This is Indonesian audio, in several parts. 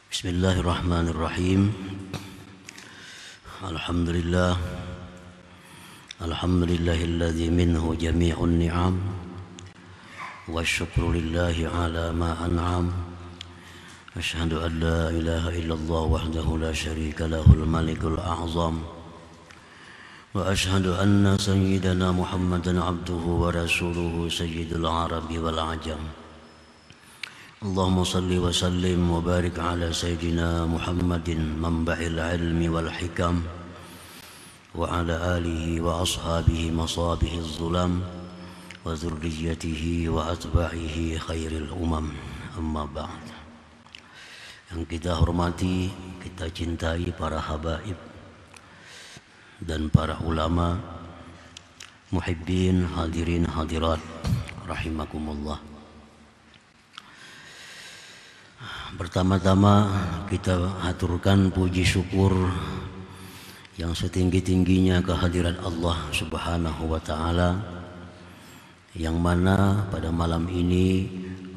Bismillahirrahmanirrahim. Alhamdulillah. Alhamdulillahilladzi minhu jami'un ni'am. Wa syukru lillahi ala ma an'am. Asyhadu an la ilaha illallah wahdahu la syarika lahul malikul a'zam. Wa asyhadu anna sayyidana Muhammadan abduhu wa rasuluhu sayyidul arabi wal ajam. Allahumma salli wa sallim wa barik ala sayyidina Muhammadin manba'il ilmi wal hikam wa ala alihi wa ashabihi masabihiz zulam wa zurriyatihi wa atba'ihi khairil umam. Amma ba'd. Yang kita hormati, kita cintai para habaib dan para ulama, muhibbin, hadirin hadirat rahimakumullah. Pertama-tama kita haturkan puji syukur yang setinggi-tingginya kehadirat Allah Subhanahu wa Ta'ala, yang mana pada malam ini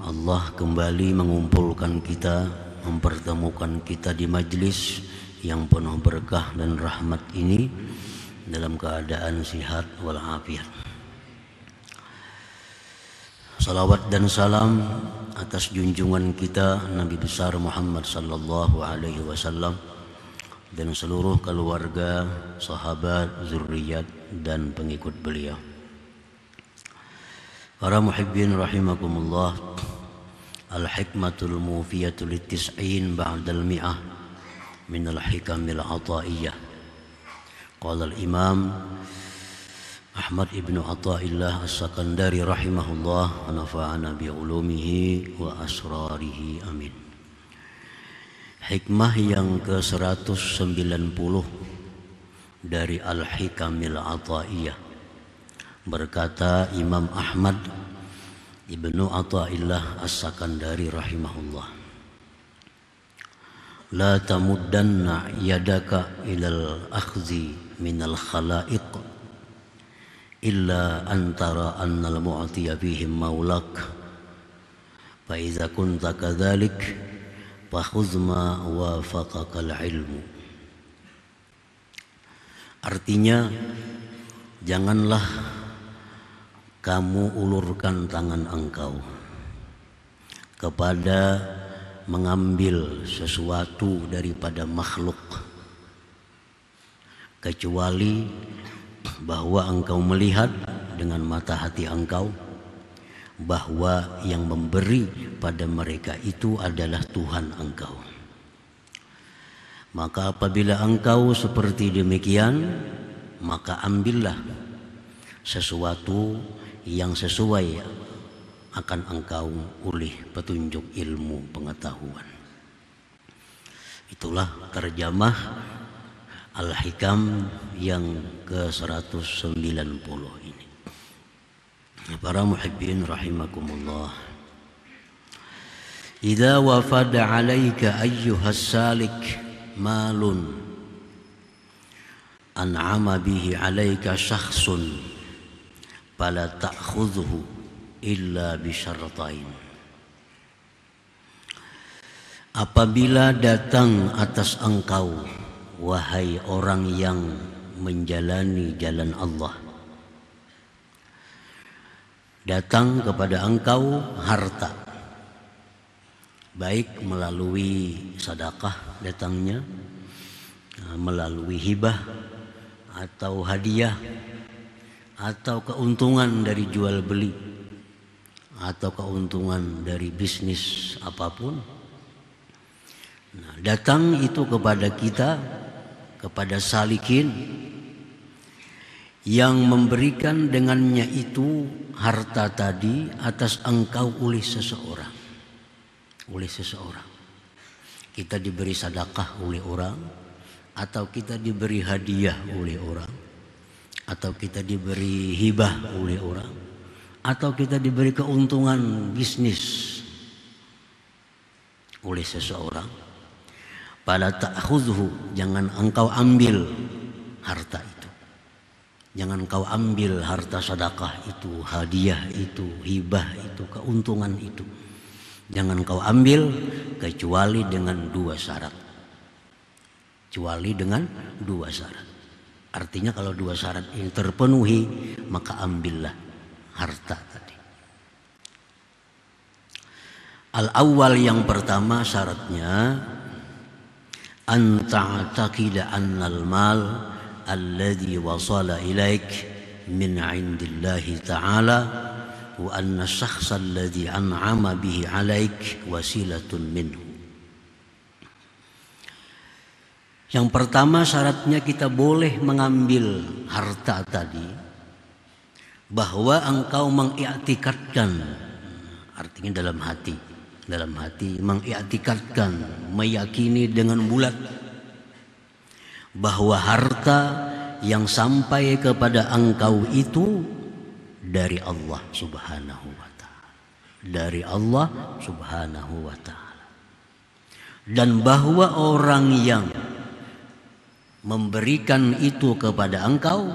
Allah kembali mengumpulkan kita, mempertemukan kita di majlis yang penuh berkah dan rahmat ini dalam keadaan sihat walafiat. Salawat dan salam atas junjungan kita Nabi besar Muhammad sallallahu alaihi wasallam dan seluruh keluarga, sahabat, zuriat dan pengikut beliau. Para muhibbin rahimakumullah, al-hikmatul mufiyatul tis'in ba'dal mi'ah min al-hikamil ataiyah. Qala al-imam Ahmad ibn Athaillah As-Sakandari rahimahullah wa nafa'ana bi'ulumihi wa asrarihi amin. Hikmah yang ke-190 dari Al-Hikamil Athaiyah. Berkata Imam Ahmad ibn Athaillah As-Sakandari rahimahullah, la tamuddanna yadaka ilal akhzi minal khalaiq illa antara annal mu'tiya fihim maulak fa iza kunta kadzalik fa khudh ma wafaqakal ilmu. Artinya, janganlah kamu ulurkan tangan engkau kepada mengambil sesuatu daripada makhluk, kecuali bahwa engkau melihat dengan mata hati engkau bahwa yang memberi pada mereka itu adalah Tuhan engkau. Maka apabila engkau seperti demikian, maka ambillah sesuatu yang sesuai akan engkau oleh petunjuk ilmu pengetahuan. Itulah terjemah Al-Hikam yang ke-190 ini. Para muhibbin rahimakumullah, idza wafada 'alaika ayyuhas salik malun an'ama bihi 'alaika syakhsun fala ta'khudhu illa bi syartain. Apabila datang atas engkau, wahai orang yang menjalani jalan Allah, datang kepada engkau harta, baik melalui sedekah datangnya, melalui hibah atau hadiah, atau keuntungan dari jual beli, atau keuntungan dari bisnis apapun. Nah, datang itu kepada kita, kepada salikin yang memberikan dengannya itu harta tadi atas engkau oleh seseorang. Oleh seseorang. Kita diberi sedekah oleh orang, atau kita diberi hadiah oleh orang, atau kita diberi hibah oleh orang, atau kita diberi keuntungan bisnis oleh seseorang. Fala ta'khudhu, jangan engkau ambil harta itu. Jangan engkau ambil harta sedekah itu, hadiah itu, hibah itu, keuntungan itu. Jangan kau ambil kecuali dengan 2 syarat. Kecuali dengan 2 syarat. Artinya kalau 2 syarat ini terpenuhi, maka ambillah harta tadi. Al-awwal, yang pertama syaratnya, an ta'taqida annal mal alladhi wasala ilaik min 'indillahi ta'ala wa anna syakhsa alladhi an'ama bihi 'alaik wasilatun minhu. Yang pertama syaratnya kita boleh mengambil harta tadi bahwa engkau mengiktikadkan, artinya dalam hati mengiktikadkan, meyakini dengan bulat bahwa harta yang sampai kepada engkau itu dari Allah Subhanahu wa ta'ala, dari Allah Subhanahu wa ta'ala, dan bahwa orang yang memberikan itu kepada engkau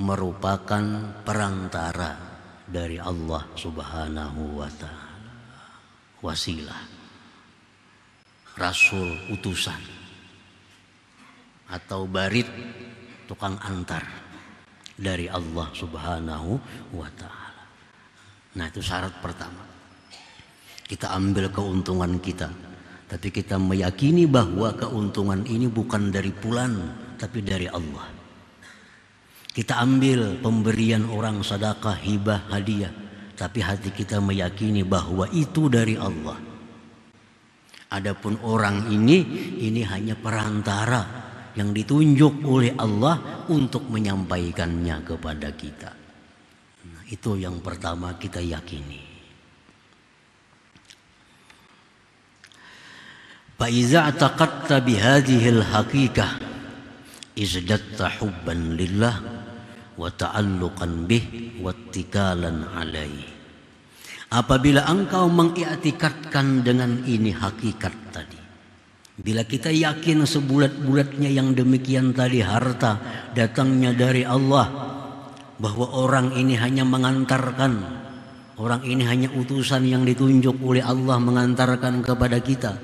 merupakan perantara dari Allah Subhanahu wa ta'ala, wasilah, rasul, utusan, atau barit, tukang antar dari Allah Subhanahu wa ta'ala. Nah, itu syarat pertama. Kita ambil keuntungan kita, tapi kita meyakini bahwa keuntungan ini bukan dari fulan, tapi dari Allah. Kita ambil pemberian orang, sedekah, hibah, hadiah, tapi hati kita meyakini bahwa itu dari Allah. Adapun orang ini hanya perantara yang ditunjuk oleh Allah untuk menyampaikannya kepada kita. Nah, itu yang pertama kita yakini. Faiza taqatta bihadhil haqiqah izdatta hubban lillah wa ta'alluqan bih wa ittikalan alaihi. Apabila engkau mengiktikadkan dengan ini hakikat tadi, bila kita yakin sebulat-bulatnya yang demikian tadi, harta datangnya dari Allah, bahwa orang ini hanya mengantarkan, orang ini hanya utusan yang ditunjuk oleh Allah mengantarkan kepada kita.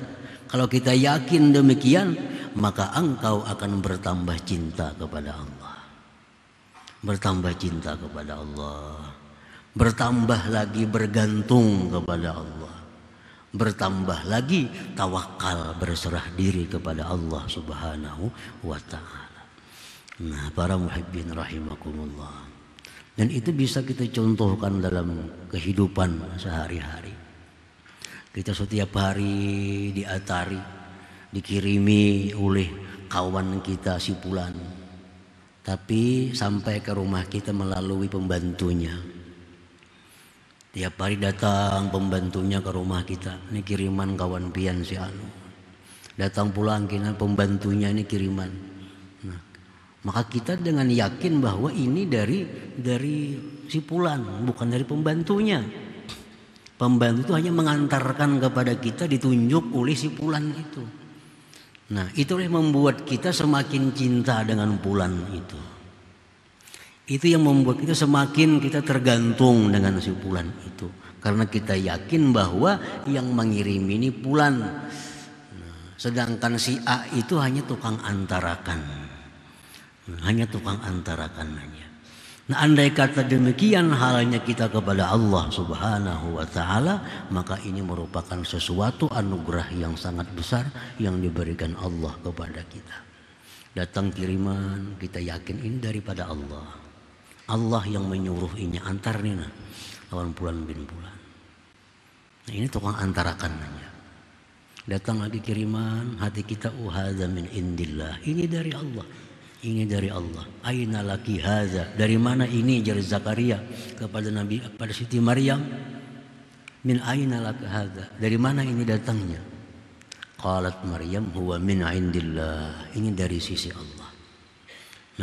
Kalau kita yakin demikian, maka engkau akan bertambah cinta kepada Allah. Bertambah cinta kepada Allah. Bertambah lagi bergantung kepada Allah. Bertambah lagi tawakal, berserah diri kepada Allah Subhanahu wa ta'ala. Nah, para muhibbin rahimakumullah. Dan itu bisa kita contohkan dalam kehidupan sehari-hari. Kita setiap hari diatari, dikirimi oleh kawan kita si fulan, tapi sampai ke rumah kita melalui pembantunya. Tiap hari datang pembantunya ke rumah kita, ini kiriman kawan pian si anu. Datang pulang kita, pembantunya ini kiriman. Nah, maka kita dengan yakin bahwa ini dari si fulan, bukan dari pembantunya. Pembantu itu hanya mengantarkan kepada kita, ditunjuk oleh si fulan itu. Nah, itulah yang membuat kita semakin cinta dengan fulan itu. Itu yang membuat kita semakin tergantung dengan si fulan itu. Karena kita yakin bahwa yang mengirim ini fulan. Nah, sedangkan si A itu hanya tukang antarakan. Hanya tukang antarakan hanya. Nah, andai kata demikian halnya kita kepada Allah Subhanahu wa ta'ala, maka ini merupakan sesuatu anugerah yang sangat besar yang diberikan Allah kepada kita. Datang kiriman, kita yakin ini daripada Allah. Allah yang menyuruh ini, antar nih lawan fulan bin fulan. Nah, ini tukang antarakan hanya. Datang lagi kiriman, hati kita, hadza min indillah, ini dari Allah. Ini dari Allah. Aina laki haza, dari mana ini, jari Zakaria kepada Nabi, kepada Siti Maryam. Min aina laki haza, dari mana ini datangnya? Qalat Maryam huwa min indillah, ini dari sisi Allah.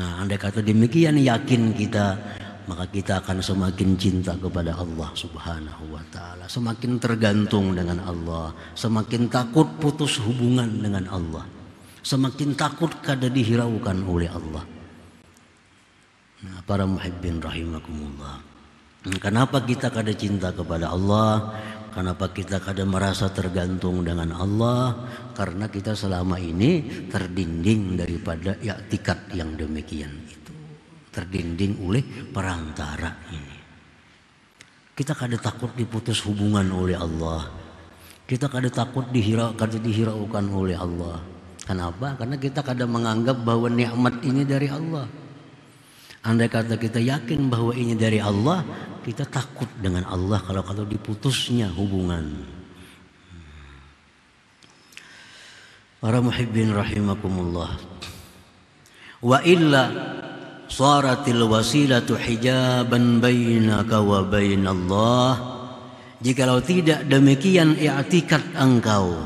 Nah, andai kata demikian yakin kita, maka kita akan semakin cinta kepada Allah Subhanahu wa ta'ala, semakin tergantung dengan Allah, semakin takut putus hubungan dengan Allah, semakin takut kada dihiraukan oleh Allah. Nah, para muhibbin rahimakumullah, kenapa kita kada cinta kepada Allah? Kenapa kita kadang merasa tergantung dengan Allah? Karena kita selama ini terdinding daripada i'tikad yang demikian itu. Terdinding oleh perantara ini. Kita kadang takut diputus hubungan oleh Allah. Kita kadang takut dihiraukan oleh Allah. Kenapa? Karena kita kadang menganggap bahwa nikmat ini dari Allah. Andai kata kita yakin bahwa ini dari Allah, kita takut dengan Allah kalau diputusnya hubungan. Para muhibbin rahimakumullah. Wa illa saratil wasilatu hijaban bainaka wa bainallah. Jikalau tidak demikian i'tikad engkau,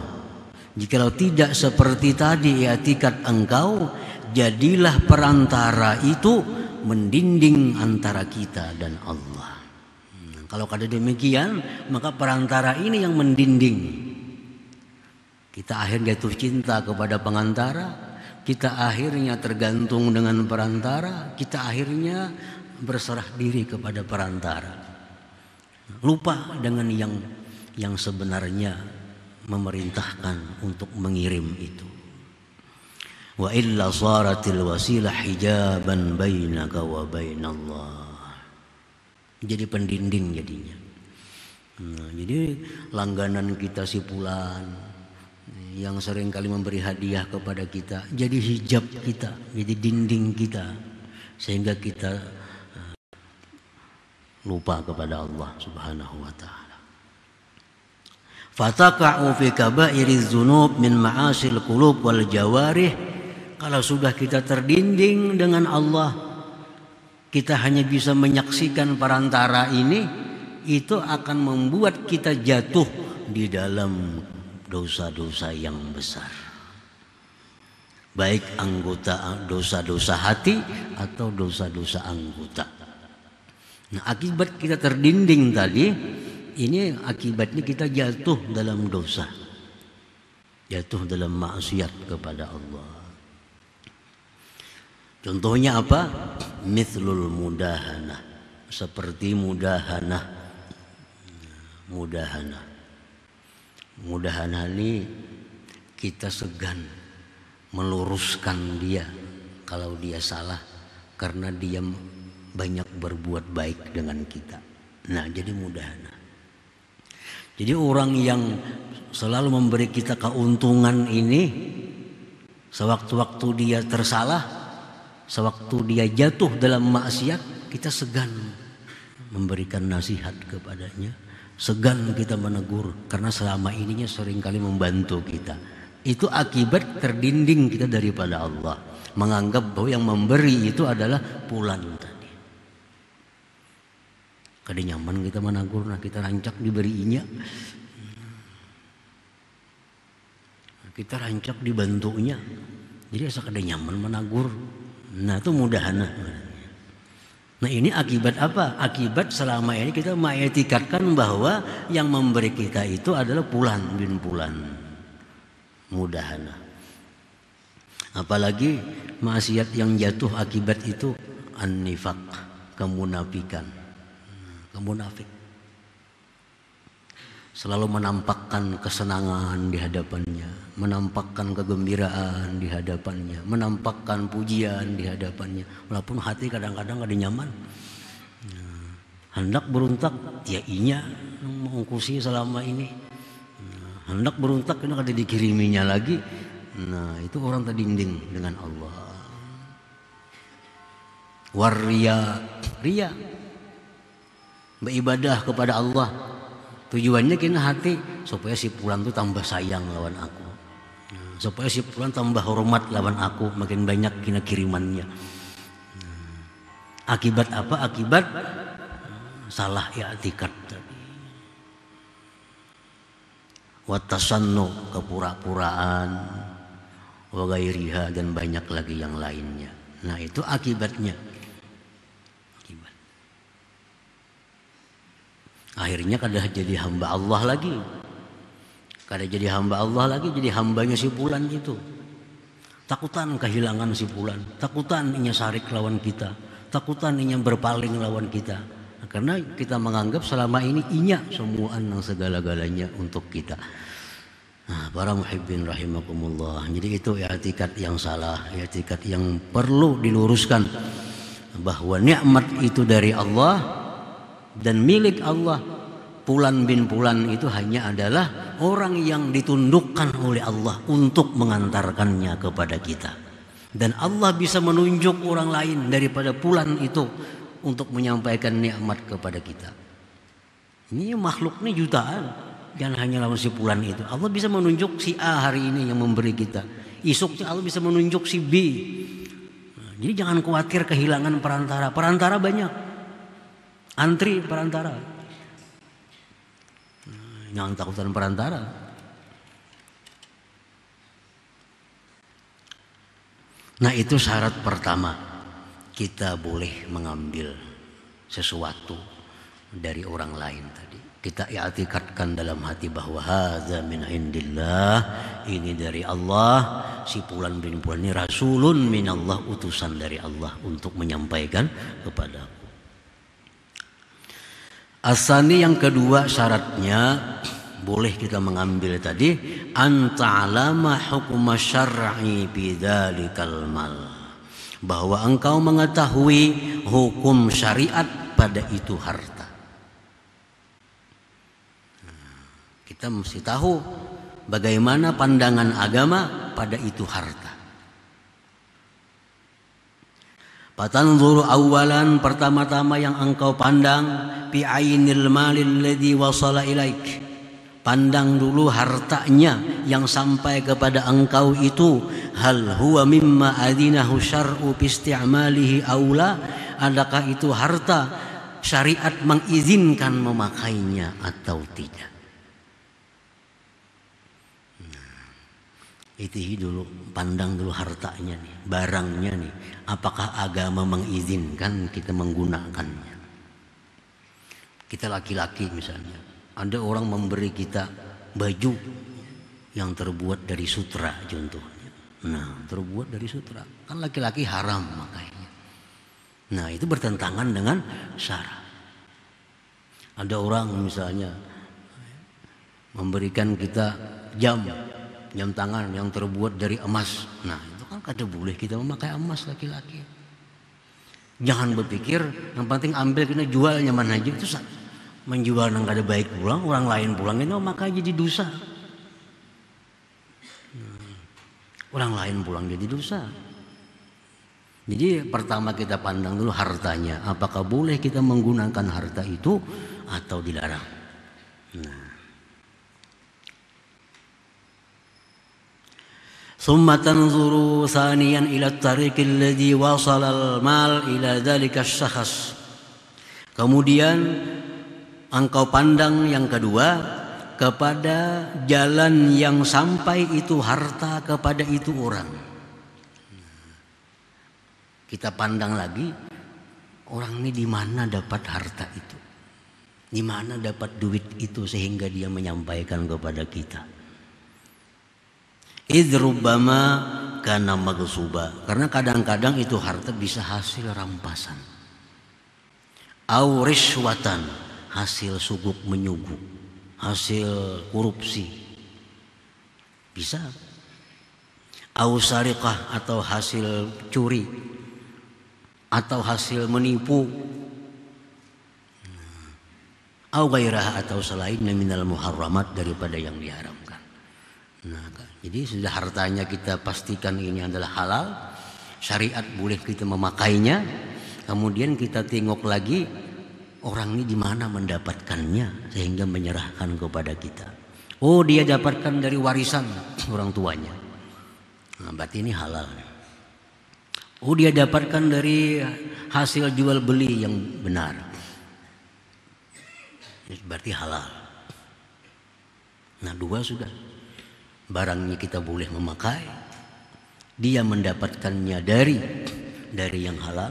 jikalau tidak seperti tadi i'tikad engkau, jadilah perantara itu mendinding antara kita dan Allah. Kalau kada demikian, maka perantara ini yang mendinding. Kita akhirnya jatuh cinta kepada pengantara, kita akhirnya tergantung dengan perantara, kita akhirnya berserah diri kepada perantara. Lupa dengan yang sebenarnya memerintahkan untuk mengirim itu. Wa illa saratil wasilah hijaban bainaka wa bainallah. Jadi pendinding jadinya. Jadi langganan kita si fulan yang sering kali memberi hadiah kepada kita, jadi hijab kita, jadi dinding kita, sehingga kita lupa kepada Allah Subhanahu wa ta'ala. Fataka'u fi kaba'iriz dzunub min ma'asil qulub wal jawarih. Kalau sudah kita terdinding dengan Allah, kita hanya bisa menyaksikan perantara ini, itu akan membuat kita jatuh di dalam dosa-dosa yang besar. Baik anggota dosa-dosa hati atau dosa-dosa anggota. Nah, akibat kita terdinding tadi, ini akibatnya kita jatuh dalam dosa, jatuh dalam maksiat kepada Allah. Contohnya apa? Mithlul mudahanah, seperti mudahanah. Mudahanah ini kita segan meluruskan dia kalau dia salah, karena dia banyak berbuat baik dengan kita. Nah, jadi mudahanah. Jadi orang yang selalu memberi kita keuntungan ini, sewaktu-waktu dia tersalah, sewaktu dia jatuh dalam maksiat, kita segan memberikan nasihat kepadanya, segan kita menegur, karena selama ininya seringkali membantu kita. Itu akibat terdinding kita daripada Allah, menganggap bahwa yang memberi itu adalah fulan tadi. Kada nyaman kita menegur, nah kita rancak diberinya, kita rancak dibantunya, jadi asa kada nyaman menegur. Nah itu mudahanah. Nah ini akibat apa? Akibat selama ini kita mengetikatkan bahwa yang memberi kita itu adalah fulan bin fulan. Mudahanah. Apalagi maksiat yang jatuh akibat itu an-nifaq, kemunafikan. Kemunafik selalu menampakkan kesenangan di hadapannya, menampakkan kegembiraan di hadapannya, menampakkan pujian di hadapannya, walaupun hati kadang-kadang ada nyaman. Hendak beruntak, ya inya mengungkusi selama ini. Hendak beruntak, kena kada dikiriminya lagi. Nah itu orang terdinding dengan Allah. Waria, ria, beribadah kepada Allah, tujuannya kena hati supaya si fulan tu tambah sayang lawan aku, supaya si fulan tambah hormat lawan aku, makin banyak kena kirimannya. Akibat apa? Akibat salah i'tikad tadi. Wa tasannu, kepura-puraan, wa ghairiha, dan banyak lagi yang lainnya. Nah itu akibatnya. Akhirnya kada jadi hamba Allah lagi, kada jadi hamba Allah lagi, jadi hambanya si fulan itu. Takutan kehilangan si fulan, takutan inya sarik lawan kita, takutan inya berpaling lawan kita. Karena kita menganggap selama ini inya semua nang segala-galanya untuk kita. Nah, para muhibbin rahimakumullah. Jadi itu i'tikad yang salah, i'tikad yang perlu diluruskan, bahwa nikmat itu dari Allah dan milik Allah. Fulan bin Fulan itu hanya adalah orang yang ditundukkan oleh Allah untuk mengantarkannya kepada kita. Dan Allah bisa menunjuk orang lain daripada Fulan itu untuk menyampaikan nikmat kepada kita. Ini makhluk ini jutaan, jangan hanya lawan si Fulan itu. Allah bisa menunjuk si A hari ini yang memberi kita. Esoknya Allah bisa menunjuk si B. Nah, jadi jangan khawatir kehilangan perantara. Perantara banyak. Antri perantara. Jangan takutan perantara. Nah, itu syarat pertama. Kita boleh mengambil sesuatu dari orang lain tadi. Kita i'tikadkan dalam hati bahwa hadza min indillah, ini dari Allah. Si Fulan bin Fulan ini rasulun minallah, utusan dari Allah untuk menyampaikan kepadaku. Asani yang kedua syaratnya boleh kita mengambil tadi anta'alama hukma syar'i bidzalikal mal, bahwa engkau mengetahui hukum syariat pada itu harta. Kita mesti tahu bagaimana pandangan agama pada itu harta. Fatanzuru awalan, pertama-tama yang engkau pandang, bi ainil malil ladzi wasala ilaik. Pandang dulu hartanya yang sampai kepada engkau itu, hal huwa mimma adinahu syar'u bi isti'malihi aula, adakah itu harta syariat mengizinkan memakainya atau tidak. Itu dulu, pandang dulu hartanya nih, barangnya nih, apakah agama mengizinkan kita menggunakannya. Kita laki-laki misalnya, ada orang memberi kita baju yang terbuat dari sutra contohnya. Nah, terbuat dari sutra, kan laki-laki haram makanya. Nah, itu bertentangan dengan syara. Ada orang misalnya memberikan kita jam tangan yang terbuat dari emas. Nah, itu kan kada boleh kita memakai emas laki-laki. Jangan berpikir yang penting ambil kita jual nyaman aja, itu menjual yang kada baik pulang, orang lain pulang itu maka jadi dosa. Orang lain pulang jadi dosa. Jadi pertama kita pandang dulu hartanya, apakah boleh kita menggunakan harta itu atau dilarang. Nah, summa tanzuru thaniyan ila at-tariq alladhi wasala al-mal ila dhalika asy-syakhs. Kemudian engkau pandang yang kedua kepada jalan yang sampai itu harta kepada itu orang. Kita pandang lagi orang ini di mana dapat harta itu, di mana dapat duit itu sehingga dia menyampaikan kepada kita. Idrubbama kana maghsuba, karena kadang-kadang itu harta bisa hasil rampasan, au rishwatan, hasil suguk menyuguk, hasil korupsi, bisa, au sariqah, atau hasil curi, atau hasil menipu, au gairah, atau selainnya minal muharramat, daripada yang diharamkan. Nah, jadi sudah hartanya kita pastikan ini adalah halal, syariat boleh kita memakainya. Kemudian kita tengok lagi orang ini di mana mendapatkannya sehingga menyerahkan kepada kita. Oh, dia dapatkan dari warisan orang tuanya. Nah, berarti ini halal. Oh, dia dapatkan dari hasil jual beli yang benar. Berarti halal. Nah, dua sudah. Barangnya kita boleh memakai, dia mendapatkannya dari yang halal.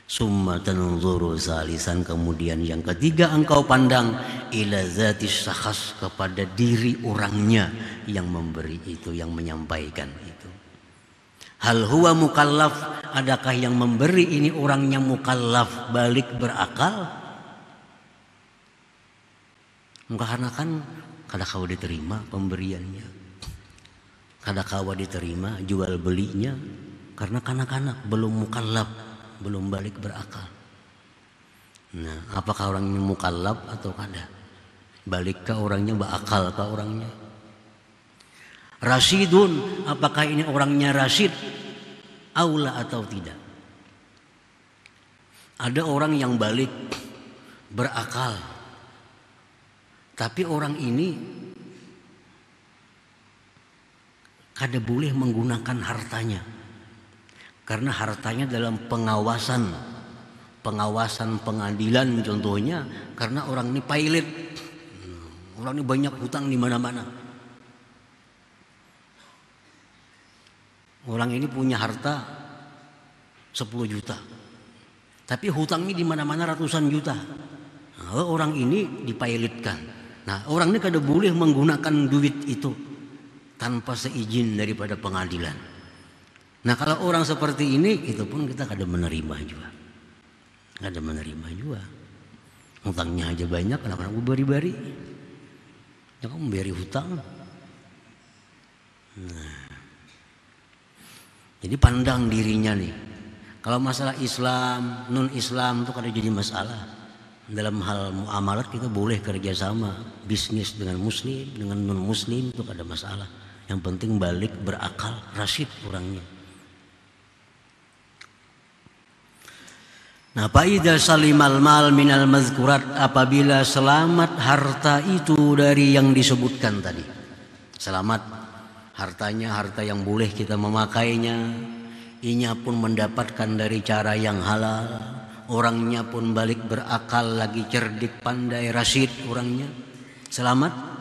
Summa tanzuru salisan, kemudian yang ketiga engkau pandang ila zatis syakhs, kepada diri orangnya yang memberi itu, yang menyampaikan itu. Hal huwa mukallaf, adakah yang memberi ini orangnya mukallaf balik berakal? Karena kan kada kawa diterima pemberiannya, kada kawa diterima jual belinya, karena kanak-kanak belum mukallaf, belum balik berakal. Nah, apakah orangnya mukallaf atau kada? Balik ke orangnya, berakal ke orangnya. Rasidun, apakah ini orangnya rasid? Aula atau tidak? Ada orang yang balik berakal, tapi orang ini kada boleh menggunakan hartanya, karena hartanya dalam pengawasan pengadilan contohnya, karena orang ini pailit, orang ini banyak hutang di mana-mana. Orang ini punya harta 10 juta, tapi hutangnya di mana-mana ratusan juta. Nah, orang ini dipailitkan. Nah, orang ini kada boleh menggunakan duit itu tanpa seizin daripada pengadilan. Nah, kalau orang seperti ini, itu pun kita kada menerima juga. Kada menerima juga. Hutangnya aja banyak, anak-anak bari-bari. Ya kamu beri hutang. Nah, jadi pandang dirinya nih. Kalau masalah Islam, non-Islam itu kada jadi masalah. Dalam hal muamalat kita boleh kerjasama, bisnis dengan muslim, dengan non-muslim itu kada masalah. Yang penting balik berakal, rasyid orangnya. Nah, faida salimal mal minal mazkurat, apabila selamat harta itu dari yang disebutkan tadi. Selamat hartanya, harta yang boleh kita memakainya, inya pun mendapatkan dari cara yang halal, orangnya pun balik berakal, lagi cerdik, pandai, rasyid orangnya, selamat.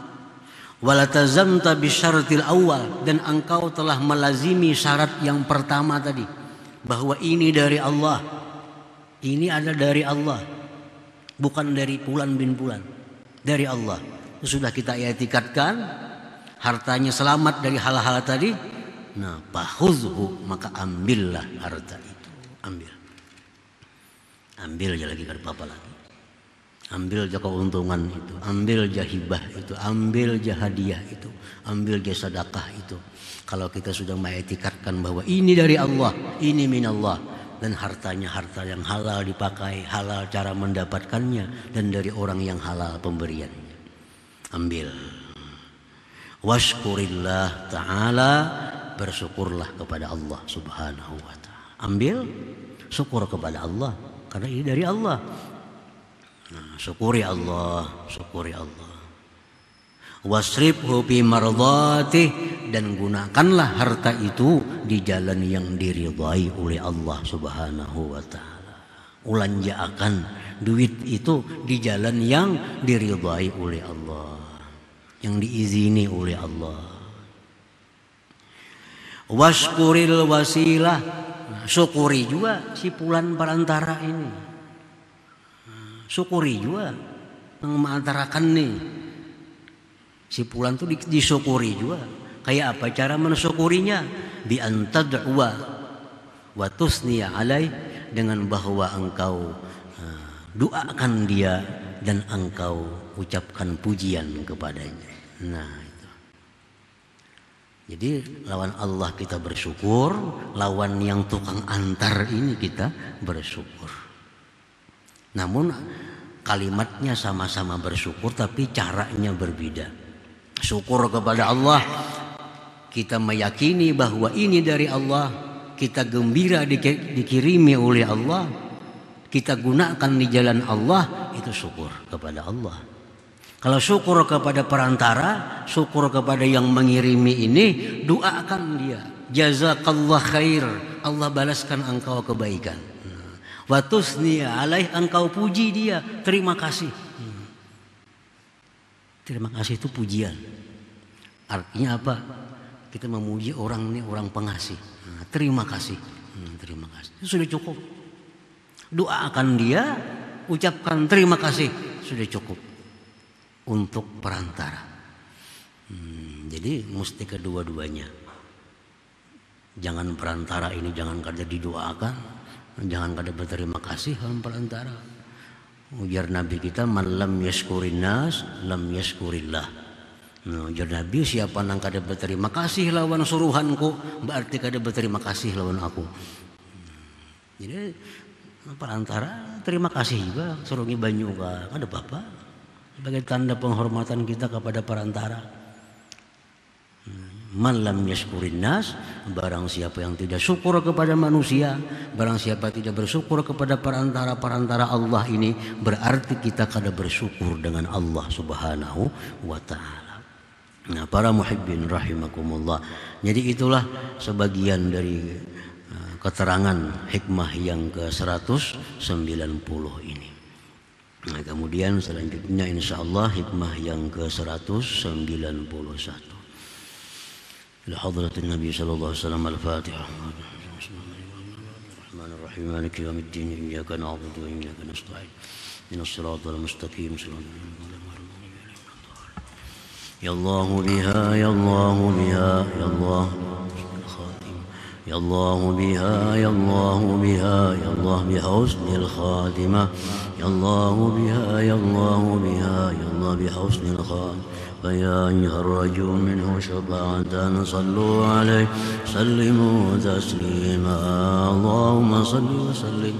Walatazamta bisyaratil awal, dan engkau telah melazimi syarat yang pertama tadi, bahwa ini dari Allah, ini ada dari Allah, bukan dari Fulan bin Fulan, dari Allah. Sudah kita etikatkan, hartanya selamat dari hal-hal tadi. Nah, fahuzhu, maka ambillah harta itu, ambil aja lagi, kada apa-apa lagi. Ambil aja keuntungan itu, ambil aja hibah itu, ambil aja hadiah itu, ambil aja sedekah itu. Kalau kita sudah mengetikatkan bahwa ini dari Allah, ini minallah, dan hartanya harta yang halal dipakai, halal cara mendapatkannya, dan dari orang yang halal pemberiannya, ambil. Washkurillah ta'ala, bersyukurlah kepada Allah subhanahu wa ta'ala. Ambil, syukur kepada Allah, karena ini dari Allah. Nah, syukuri Allah, syukuri Allah. Wasribhu fi mardhatih, dan gunakanlah harta itu di jalan yang diridhai oleh Allah subhanahu wa ta'ala. Ulanjaakan duit itu di jalan yang diridhai oleh Allah, yang diizini oleh Allah. Washkuril wasilah, syukuri juga si Fulan perantara ini, syukuri juga mengantarakan nih si Fulan tuh disyukuri juga. Kayak apa cara mensyukurinya? Bi antad'wa wa tusniya alaih, dengan bahwa engkau doakan dia dan engkau ucapkan pujian kepadanya. Nah, itu. Jadi lawan Allah kita bersyukur, lawan yang tukang antar ini kita bersyukur. Namun kalimatnya sama-sama bersyukur, tapi caranya berbeda. Syukur kepada Allah, kita meyakini bahwa ini dari Allah, kita gembira dikirimi oleh Allah, kita gunakan di jalan Allah, itu syukur kepada Allah. Kalau syukur kepada perantara, syukur kepada yang mengirimi ini, doakan dia, jazakallah khair, Allah balaskan engkau kebaikan. Wa tusniya alaih, engkau puji dia, terima kasih. Terima kasih itu pujian. Artinya apa? Kita memuji orang ini orang pengasih. Terima kasih. Terima kasih. Itu sudah cukup. Doakan dia, ucapkan terima kasih, sudah cukup untuk perantara. Jadi mesti kedua-duanya. Jangan perantara ini jangan kada didoakan, jangan kada berterima kasih sama perantara. Ujar Nabi kita, man lam yashkurin nas lam yashkurillah. Ujar Nabi, siapa nang kada berterima kasih lawan suruhanku, berarti kada berterima kasih lawan aku. Jadi perantara terima kasih juga, surungi banyu ka kada apa-apa, sebagai tanda penghormatan kita kepada perantara. Man lam yashkurin nas, barang siapa yang tidak syukur kepada manusia, barang siapa tidak bersyukur kepada perantara Allah ini, berarti kita kada bersyukur dengan Allah Subhanahu wa ta'ala. Nah, para muhibbin rahimakumullah, jadi itulah sebagian dari keterangan hikmah yang ke-190 ini. Nah, kemudian selanjutnya insyaallah hikmah yang ke-191. لحضرة النبي صلى الله عليه وسلم الفاتحة. الرحمن الرحيم مالك يوم الدين إياك نعبد وإياك نستعين من الصراط المستقيم صراط يا الله بها يا الله بها يا الله يا الله بها يا الله بها يا الله بحسن الخاتمة يا الله بها يا الله بها يا الله بحسن الخاتمة فيا أيها الرجل منه شفاعة صلوا عليه سلموا تسليما اللهم صل وسلم